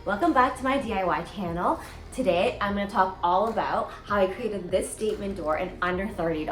Welcome back to my DIY channel. Today I'm going to talk all about how I created this statement door in under $30.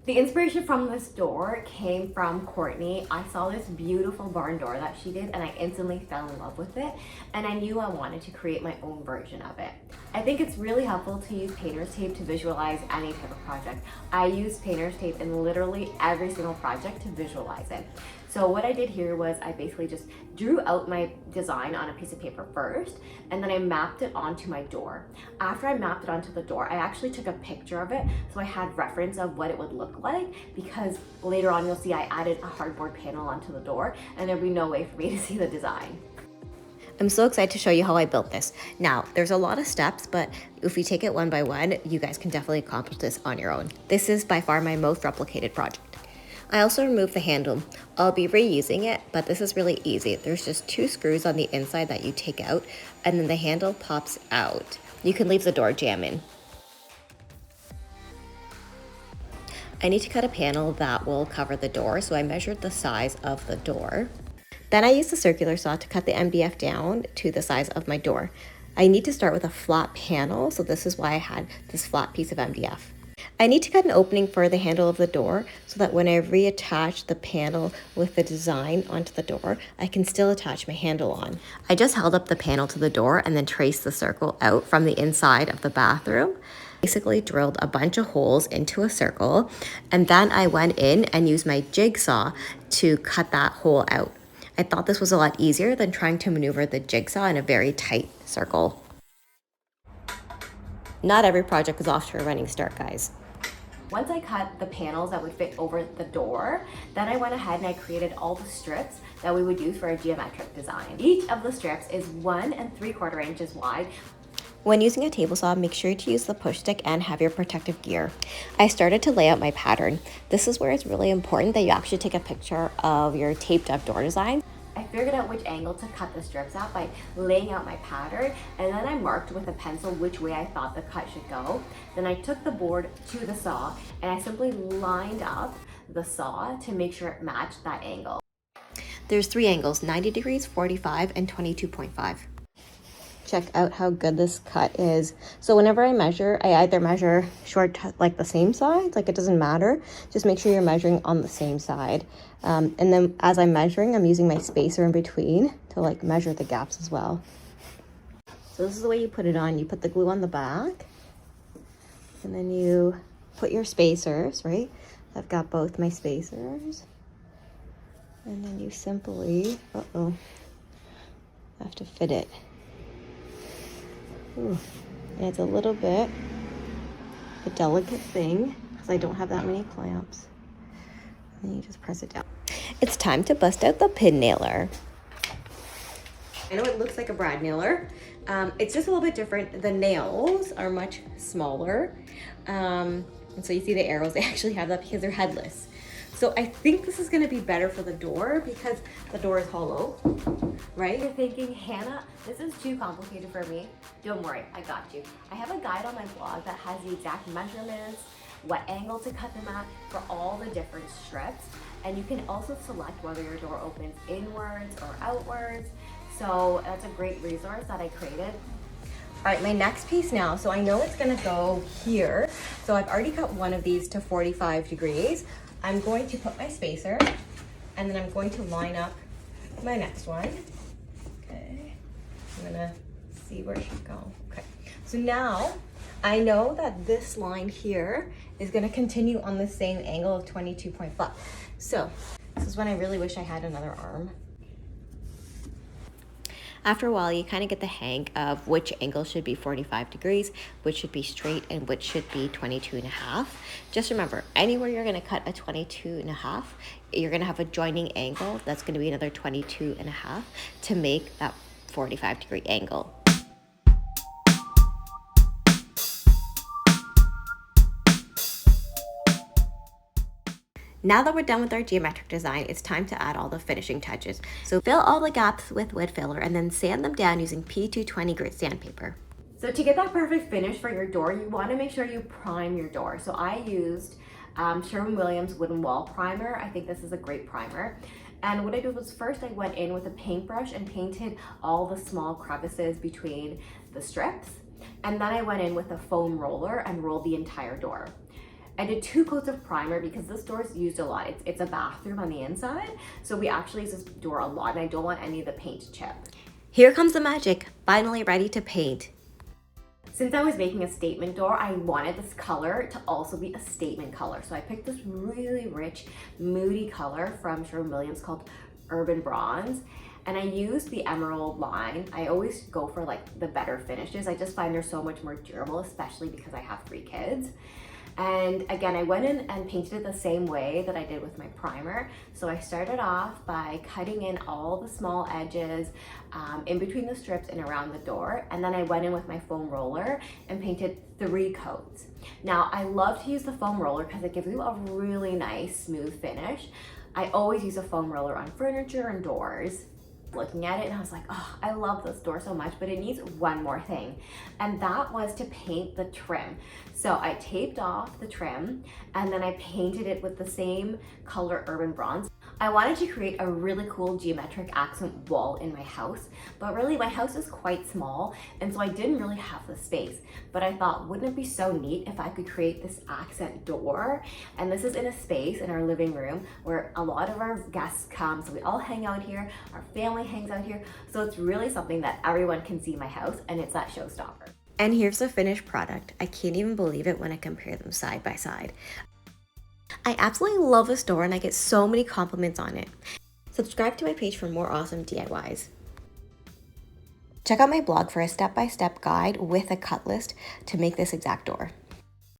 The inspiration from this door came from Courtney. I saw this beautiful barn door that she did and I instantly fell in love with it, and I knew I wanted to create my own version of it. I think it's really helpful to use painter's tape to visualize any type of project. I use painter's tape in literally every single project to visualize it. So what I did here was I basically just drew out my design on a piece of paper first, and then I mapped it onto my door. After I mapped it onto the door, I actually took a picture of it so I had reference of what it would look like, because later on you'll see I added a hardboard panel onto the door and there'd be no way for me to see the design. I'm so excited to show you how I built this. Now, there's a lot of steps, but if we take it one by one, you guys can definitely accomplish this on your own. This is by far my most replicated project. I also removed the handle. I'll be reusing it, but this is really easy. There's just 2 screws on the inside that you take out, and then the handle pops out. You can leave the door jamb in. I need to cut a panel that will cover the door, so I measured the size of the door. Then I used the circular saw to cut the MDF down to the size of my door. I need to start with a flat panel, so this is why I had this flat piece of MDF. I need to cut an opening for the handle of the door so that when I reattach the panel with the design onto the door, I can still attach my handle on. I just held up the panel to the door and then traced the circle out from the inside of the bathroom. Basically drilled a bunch of holes into a circle, and then I went in and used my jigsaw to cut that hole out. I thought this was a lot easier than trying to maneuver the jigsaw in a very tight circle. Not every project is off to a running start, guys. Once I cut the panels that would fit over the door, then I went ahead and I created all the strips that we would use for a geometric design. Each of the strips is 1 3/4 inches wide. When using a table saw, make sure to use the push stick and have your protective gear. I started to lay out my pattern. This is where it's really important that you actually take a picture of your taped up door design. I figured out which angle to cut the strips at by laying out my pattern, and then I marked with a pencil which way I thought the cut should go. Then I took the board to the saw and I simply lined up the saw to make sure it matched that angle. There's 3 angles, 90 degrees, 45, and 22.5. Check out how good this cut is. So whenever I measure, I either measure short, like the same side, like it doesn't matter. Just make sure you're measuring on the same side. And then as I'm measuring, I'm using my spacer in between to like measure the gaps as well. So this is the way you put it on. You put the glue on the back, and then you put your spacers, right? I've got both my spacers. And then you simply, have to fit it. Ooh, and it's a little bit a delicate thing because I don't have that many clamps. And then you just press it down. It's time to bust out the pin nailer. I know it looks like a brad nailer. It's just a little bit different. The nails are much smaller. And so you see the arrows, they actually have that because they're headless. So I think this is gonna be better for the door because the door is hollow, right? You're thinking, Hannah, this is too complicated for me. Don't worry, I got you. I have a guide on my blog that has the exact measurements, what angle to cut them at for all the different strips. And you can also select whether your door opens inwards or outwards. So that's a great resource that I created. All right, my next piece now. So I know it's gonna go here. So I've already cut one of these to 45 degrees. I'm going to put my spacer, and then I'm going to line up my next one. Okay, I'm gonna see where it should go. Okay, so now I know that this line here is gonna continue on the same angle of 22.5. So this is when I really wish I had another arm. After a while, you kind of get the hang of which angle should be 45 degrees, which should be straight, and which should be 22.5. Just remember, anywhere you're gonna cut a 22.5, you're gonna have a joining angle that's gonna be another 22.5 to make that 45 degree angle. Now that we're done with our geometric design, it's time to add all the finishing touches. So fill all the gaps with wood filler and then sand them down using P220 grit sandpaper. So to get that perfect finish for your door, you want to make sure you prime your door. So I used Sherwin-Williams Wooden Wall Primer. I think this is a great primer. And what I did was first I went in with a paintbrush and painted all the small crevices between the strips. And then I went in with a foam roller and rolled the entire door. I did 2 coats of primer because this door is used a lot. It's a bathroom on the inside, so we actually use this door a lot, and I don't want any of the paint to chip. Here comes the magic, finally ready to paint. Since I was making a statement door, I wanted this color to also be a statement color. So I picked this really rich, moody color from Sherwin-Williams called Urbane Bronze. And I used the emerald line. I always go for like the better finishes. I just find they're so much more durable, especially because I have 3 kids. And again, I went in and painted it the same way that I did with my primer. So I started off by cutting in all the small edges in between the strips and around the door. And then I went in with my foam roller and painted 3 coats. Now, I love to use the foam roller because it gives you a really nice, smooth finish. I always use a foam roller on furniture and doors. Looking at it and I was like, oh, I love this door so much, but it needs one more thing. And that was to paint the trim. So I taped off the trim and then I painted it with the same color Urbane Bronze. I wanted to create a really cool geometric accent wall in my house, but really my house is quite small and so I didn't really have the space. But I thought, wouldn't it be so neat if I could create this accent door? And this is in a space in our living room where a lot of our guests come, so we all hang out here, our family hangs out here, so it's really something that everyone can see my house, and it's that showstopper. And here's the finished product. I can't even believe it when I compare them side by side. I absolutely love this door and I get so many compliments on it. Subscribe to my page for more awesome DIYs. Check out my blog for a step-by-step guide with a cut list to make this exact door.